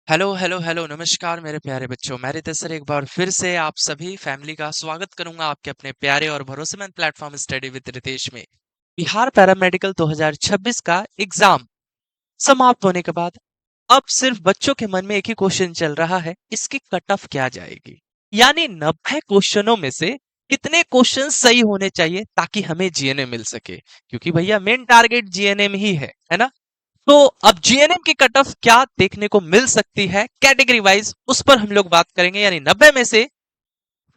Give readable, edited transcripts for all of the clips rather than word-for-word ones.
Hello hello hello नमस्कार मेरे प्यारे बच्चों। मेरी तरफ से एक बार फिर से आप सभी फैमिली का स्वागत करूंगा आपके अपने प्यारे और भरोसेमंद प्लेटफॉर्म स्टडी विद रितेश में। बिहार पैरामेडिकल 2026 का एग्जाम समाप्त होने के बाद अब सिर्फ बच्चों के मन में एक ही क्वेश्चन चल रहा है, इसकी कट ऑफ क्या जाएगी। यानी 90 क्वेश्चनों में से कितने क्वेश्चन सही होने चाहिए ताकि हमें जीएनएम मिल सके, क्योंकि भैया मेन टारगेट जीएनएम ही है ना। तो अब जीएनएम की कट ऑफ क्या देखने को मिल सकती है कैटेगरी वाइज, उस पर हम लोग बात करेंगे। यानी 90 में से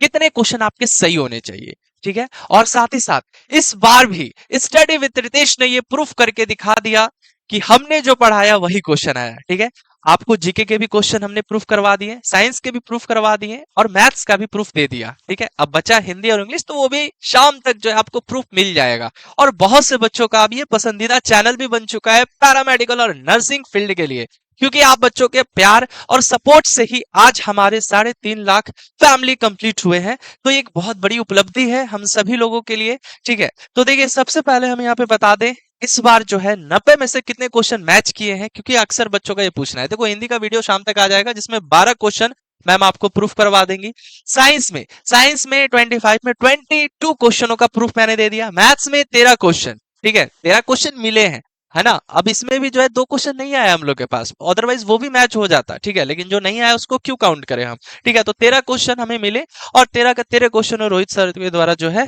कितने क्वेश्चन आपके सही होने चाहिए, ठीक है। और साथ ही साथ इस बार भी स्टडी विद रितेश ने ये प्रूफ करके दिखा दिया कि हमने जो पढ़ाया वही क्वेश्चन आया, ठीक है। आपको जीके के भी क्वेश्चन हमने प्रूफ करवा दिए, साइंस के भी प्रूफ करवा दिए और मैथ्स का भी प्रूफ दे दिया, ठीक है। अब बचा हिंदी और इंग्लिश, तो वो भी शाम तक जो है आपको प्रूफ मिल जाएगा। और बहुत से बच्चों का अब ये पसंदीदा चैनल भी बन चुका है पैरामेडिकल और नर्सिंग फील्ड के लिए, क्योंकि आप बच्चों के प्यार और सपोर्ट से ही आज हमारे 3.5 लाख फैमिली कंप्लीट हुए हैं। तो ये एक बहुत बड़ी उपलब्धि है हम सभी लोगों के लिए, ठीक है। तो देखिए, सबसे पहले हम यहाँ पे बता दें इस बार जो है 90 में से कितने क्वेश्चन मैच किए हैं, क्योंकि अक्सर बच्चों का ये पूछना है। देखो, हिंदी का वीडियो शाम तक आ जाएगा जिसमें 12 क्वेश्चन मैम आपको प्रूफ करवा देंगी। साइंस में 25 में 22 क्वेश्चनों का प्रूफ मैंने दे दिया। मैथ्स में 13 क्वेश्चन, ठीक है, 13 क्वेश्चन मिले हैं, है ना। अब इसमें भी जो है 2 क्वेश्चन नहीं आया हम लोग के पास, अदरवाइज वो भी मैच हो जाता, ठीक है। लेकिन जो नहीं आया उसको क्यों काउंट करें हम, ठीक है। तो 13 क्वेश्चन हमें मिले और 13 का 13 क्वेश्चन रोहित सर के द्वारा जो है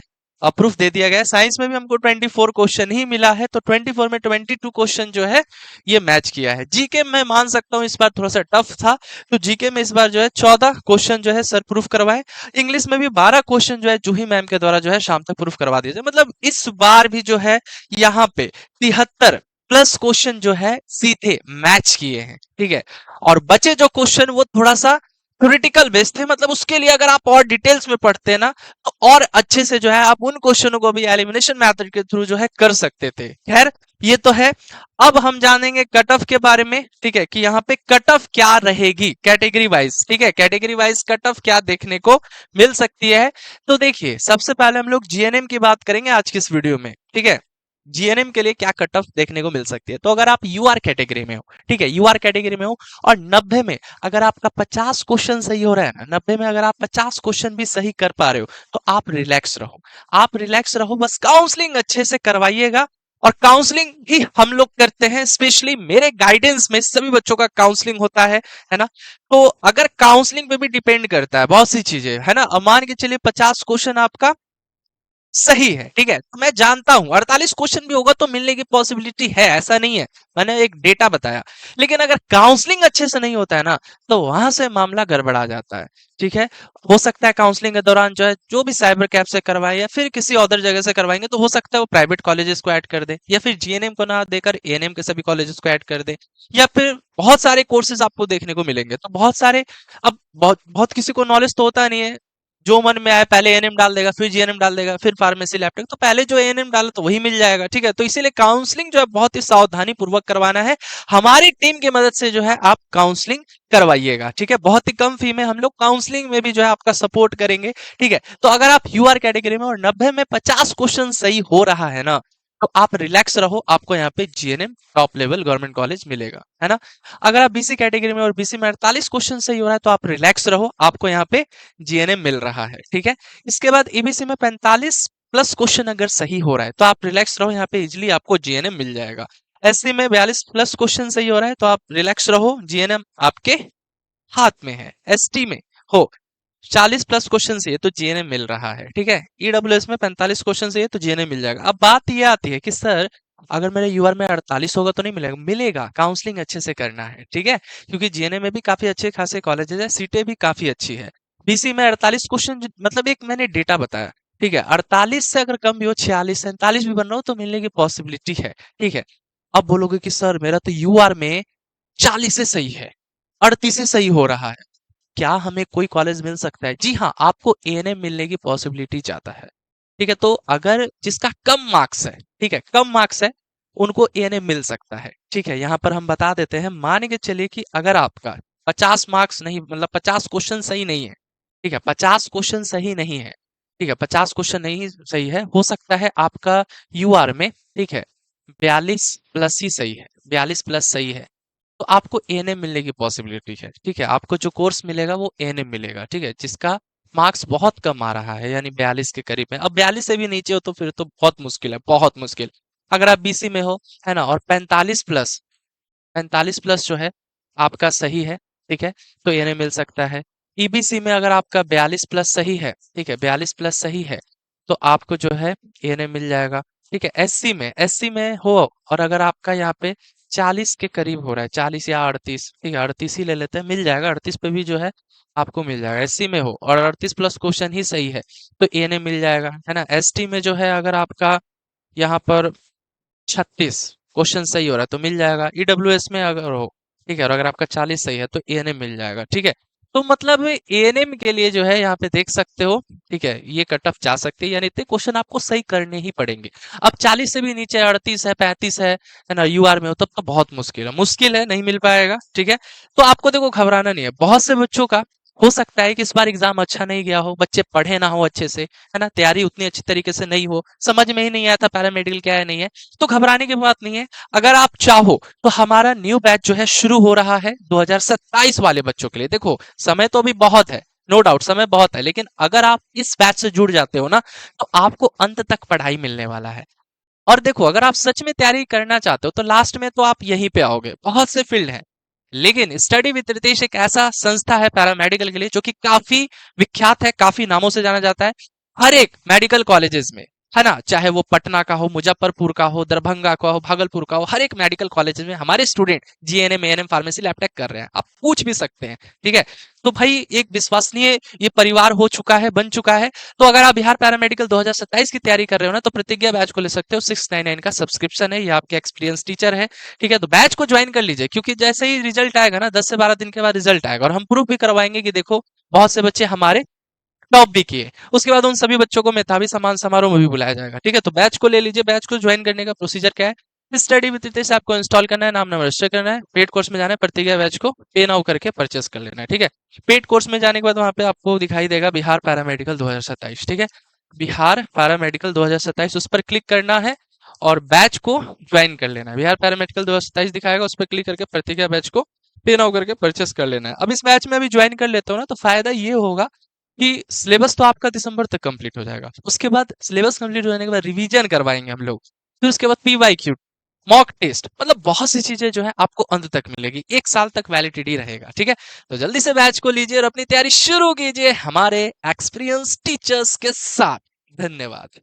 प्रूफ दे दिया गया है। साइंस में भी हमको 24 क्वेश्चन ही मिला है, तो 24 में 22 क्वेश्चन जो है ये मैच किया है। जीके में मान सकता हूँ इस बार थोड़ा सा टफ था, तो जीके में इस बार जो है 14 क्वेश्चन जो है सर प्रूफ करवाए। इंग्लिश में भी 12 क्वेश्चन जो है जूही मैम के द्वारा जो है शाम तक प्रूफ करवा दिए। मतलब इस बार भी जो है यहाँ पे 73 प्लस क्वेश्चन जो है सीधे मैच किए हैं, ठीक है। और बचे जो क्वेश्चन वो थोड़ा सा थ्योरेटिकल बेस्ड थे, मतलब उसके लिए अगर आप और डिटेल्स में पढ़ते हैं ना, तो और अच्छे से जो है आप उन क्वेश्चनों को भी एलिमिनेशन मेथड के थ्रू जो है कर सकते थे। खैर, ये तो है। अब हम जानेंगे कट ऑफ के बारे में, ठीक है, कि यहाँ पे कट ऑफ क्या रहेगी कैटेगरी वाइज, ठीक है। कैटेगरी वाइज कट ऑफ क्या देखने को मिल सकती है। तो देखिए, सबसे पहले हम लोग जीएनएम की बात करेंगे आज की इस वीडियो में, ठीक है। जीएनएम के लिए क्या कट ऑफ देखने को मिल सकती है। तो अगर आप यूआर कैटेगरी में हो, ठीक है, यूआर कैटेगरी में हो और 90 में अगर आपका 50 क्वेश्चन सही हो रहा है ना, 90 में अगर आप 50 क्वेश्चन भी सही कर पा रहे हो, तो आप रिलैक्स रहो। आप रिलैक्स रहो, बस काउंसलिंग अच्छे से करवाइएगा। और काउंसलिंग ही हम लोग करते हैं, स्पेशली मेरे गाइडेंस में सभी बच्चों का काउंसलिंग होता है ना। तो अगर काउंसलिंग पे भी डिपेंड करता है बहुत सी चीजें, है ना। अब मान के चलिए 50 क्वेश्चन आपका सही है, ठीक है, तो मैं जानता हूं 48 क्वेश्चन भी होगा तो मिलने की पॉसिबिलिटी है, ऐसा नहीं है, मैंने एक डेटा बताया। लेकिन अगर काउंसलिंग अच्छे से नहीं होता है ना, तो वहां से मामला गड़बड़ा जाता है, ठीक है। हो सकता है काउंसलिंग के दौरान जो है जो भी साइबर कैफ से करवाए या फिर किसी अदर जगह से करवाएंगे, तो हो सकता है वो प्राइवेट कॉलेजेस को ऐड कर दे, या फिर जीएनएम को ना देकर एएनएम के सभी कॉलेजेस को ऐड कर दे, या फिर बहुत सारे कोर्सेज आपको देखने को मिलेंगे। तो बहुत सारे, अब बहुत बहुत किसी को नॉलेज तो होता नहीं है, जो मन में आए पहले एएनएम डाल देगा, फिर जीएनएम डाल देगा, फिर फार्मेसी लैपटॉप, तो पहले जो एएनएम डाला तो वही मिल जाएगा, ठीक है। तो इसीलिए काउंसलिंग जो है बहुत ही सावधानी पूर्वक करवाना है। हमारी टीम की मदद से जो है आप काउंसलिंग करवाइएगा, ठीक है। बहुत ही कम फी में हम लोग काउंसलिंग में भी जो है आपका सपोर्ट करेंगे, ठीक है। तो अगर आप यूआर कैटेगरी में और 90 में 50 क्वेश्चन सही हो रहा है ना, तो आप रिलैक्स रहो, आपको यहाँ पे GNM top level government college मिलेगा, है ना। अगर आप बीसी कैटेगरी में और बीसी में 48 क्वेश्चन सही हो रहा है, तो आप रिलैक्स रहो, आपको यहाँ पे जीएनएम मिल रहा है, ठीक है। इसके बाद ईबीसी में 45 प्लस क्वेश्चन अगर सही हो रहा है, तो आप रिलैक्स रहो, यहाँ पे इजिली आपको जीएनएम मिल जाएगा। एससी में 42 प्लस क्वेश्चन सही हो रहा है, तो आप रिलैक्स रहो, जीएनएम आपके हाथ में है। एसटी में हो 40 प्लस क्वेश्चन से तो जीएनएम मिल रहा है, ठीक है। ईडब्ल्यूएस में 45 क्वेश्चन से तो जीएनएम मिल जाएगा। अब बात ये आती है कि सर, अगर मेरे यूआर में 48 होगा तो नहीं मिलेगा। मिलेगा, काउंसलिंग अच्छे से करना है, ठीक है, क्योंकि जीएनएम में भी काफी अच्छे खासे कॉलेजेस है, सीटें भी काफी अच्छी है। बीसी में 48 क्वेश्चन, मतलब एक मैंने डेटा बताया, ठीक है। 48 से अगर कम भी हो, 46 47 भी बन रहा हो, तो मिलने की पॉसिबिलिटी है, ठीक है। अब बोलोगे कि सर मेरा तो यूआर में 40 से सही है, 38 से सही हो रहा है, क्या हमें कोई कॉलेज मिल सकता है? जी हाँ, आपको एएनएम मिलने की पॉसिबिलिटी ज्यादा है, ठीक है। तो अगर जिसका कम मार्क्स है, ठीक है, कम मार्क्स है, उनको एएनएम मिल सकता है, ठीक है। यहाँ पर हम बता देते हैं, मान के चलिए कि अगर आपका 50 मार्क्स नहीं, मतलब 50 क्वेश्चन सही नहीं है, ठीक है, 50 क्वेश्चन सही नहीं है, ठीक है, 50 क्वेश्चन नहीं सही है, हो सकता है आपका यूआर में, ठीक है, 42 प्लस ही सही है, 42 प्लस सही है, तो आपको एएनएम मिलने की पॉसिबिलिटी है, ठीक है। आपको जो कोर्स मिलेगा वो एएनएम मिलेगा, ठीक है, जिसका मार्क्स बहुत कम आ रहा है, यानी 42 के करीब है। अब 42 से भी नीचे हो तो फिर तो बहुत मुश्किल है, बहुत मुश्किल। अगर आप बीसी में हो, है ना, और 45 प्लस जो है आपका सही है, ठीक है, तो एएनएम मिल सकता है। ईबीसी में अगर आपका 42 प्लस सही है, ठीक है, 42 प्लस सही है, तो आपको जो है एएनएम मिल जाएगा, ठीक है। एससी में हो, और अगर आपका यहाँ पे 40 के करीब हो रहा है, 40 या 38, ठीक है, 38 ही ले लेते हैं, मिल जाएगा। 38 पे भी जो है आपको मिल जाएगा, एससी में हो और 38 प्लस क्वेश्चन ही सही है, तो एएनएम मिल जाएगा, है ना। एसटी में जो है अगर आपका यहाँ पर 36 क्वेश्चन सही हो रहा है तो मिल जाएगा। ईडब्ल्यूएस में अगर हो, ठीक है, और अगर आपका 40 सही है तो एएनएम मिल जाएगा, ठीक है। तो मतलब एएनएम के लिए जो है यहाँ पे देख सकते हो, ठीक है, ये कट ऑफ जा सकती है, यानी इतने क्वेश्चन आपको सही करने ही पड़ेंगे। अब 40 से भी नीचे 38 है, 35 है ना, यूआर में हो, तब तो बहुत मुश्किल है, नहीं मिल पाएगा, ठीक है। तो आपको देखो घबराना नहीं है। बहुत से बच्चों का हो सकता है कि इस बार एग्जाम अच्छा नहीं गया हो, बच्चे पढ़े ना हो अच्छे से, है ना, तैयारी उतनी अच्छी तरीके से नहीं हो, समझ में ही नहीं आया था पैरामेडिकल क्या है नहीं है, तो घबराने की बात नहीं है। अगर आप चाहो तो हमारा न्यू बैच जो है शुरू हो रहा है 2027 वाले बच्चों के लिए। देखो समय तो अभी बहुत है, नो डाउट समय बहुत है, लेकिन अगर आप इस बैच से जुड़ जाते हो ना, तो आपको अंत तक पढ़ाई मिलने वाला है। और देखो अगर आप सच में तैयारी करना चाहते हो तो लास्ट में तो आप यहीं पे आओगे, बहुत से फील्ड हैं, लेकिन स्टडी विद रितेश एक ऐसा संस्था है पैरामेडिकल के लिए जो कि काफी विख्यात है, काफी नामों से जाना जाता है। हर एक मेडिकल कॉलेजेस में, है ना, चाहे वो पटना का हो, मुजफ्फरपुर का हो, दरभंगा का हो, भागलपुर का हो, हर एक मेडिकल कॉलेज में हमारे student GNM ANM pharmacy lab tech कर रहे हैं। आप पूछ भी सकते हैं, ठीक है। तो भाई एक विश्वसनीय ये परिवार हो चुका है, बन चुका है। तो अगर आप बिहार पैरामेडिकल 2027 की तैयारी कर रहे हो ना, तो प्रतिज्ञा बैच को ले सकते हो। 699 का सब्सक्रिप्शन है, ये आपके एक्सपीरियंस टीचर है, ठीक है। तो बैच को ज्वाइन कर लीजिए, क्योंकि जैसे ही रिजल्ट आएगा ना, 10 से 12 दिन के बाद रिजल्ट आएगा, और हम प्रूफ भी करवाएंगे कि देखो बहुत से बच्चे हमारे टॉप भी किए। उसके बाद उन सभी बच्चों को मेधावी सम्मान समारोह में भी बुलाया जाएगा, ठीक है। तो बैच को ले लीजिए। बैच को ज्वाइन करने का प्रोसीजर क्या है? स्टडी विद रितेश आपको इंस्टॉल करना है, नाम रजिस्टर करना है, पेड कोर्स में जाना है, प्रतिज्ञा बैच को पे नाउ करके परचेस कर लेना है, ठीक है। पेड कोर्स में जाने के बाद वहां पे आपको दिखाई देगा बिहार पैरामेडिकल 2027, ठीक है। बिहार पैरामेडिकल 2027 उस पर क्लिक करना है और बैच को ज्वाइन कर लेना है। बिहार पैरामेडिकल 2027 दिखाएगा, उस पर क्लिक करके प्रतिज्ञा बैच को पे नाउ करके परचेस कर लेना है। अब इस बैच में अभी ज्वाइन कर लेते हो ना, तो फायदा ये होगा कि सिलेबस तो आपका दिसंबर तक कंप्लीट हो जाएगा। उसके बाद सिलेबस कंप्लीट हो जाने के बाद रिवीजन करवाएंगे हम लोग, फिर उसके बाद पीवाईक्यू, मॉक टेस्ट, मतलब बहुत सी चीजें जो है आपको अंत तक मिलेगी। 1 साल तक वैलिडिटी रहेगा, ठीक है। तो जल्दी से बैच को लीजिए और अपनी तैयारी शुरू कीजिए हमारे एक्सपीरियंस टीचर्स के साथ। धन्यवाद।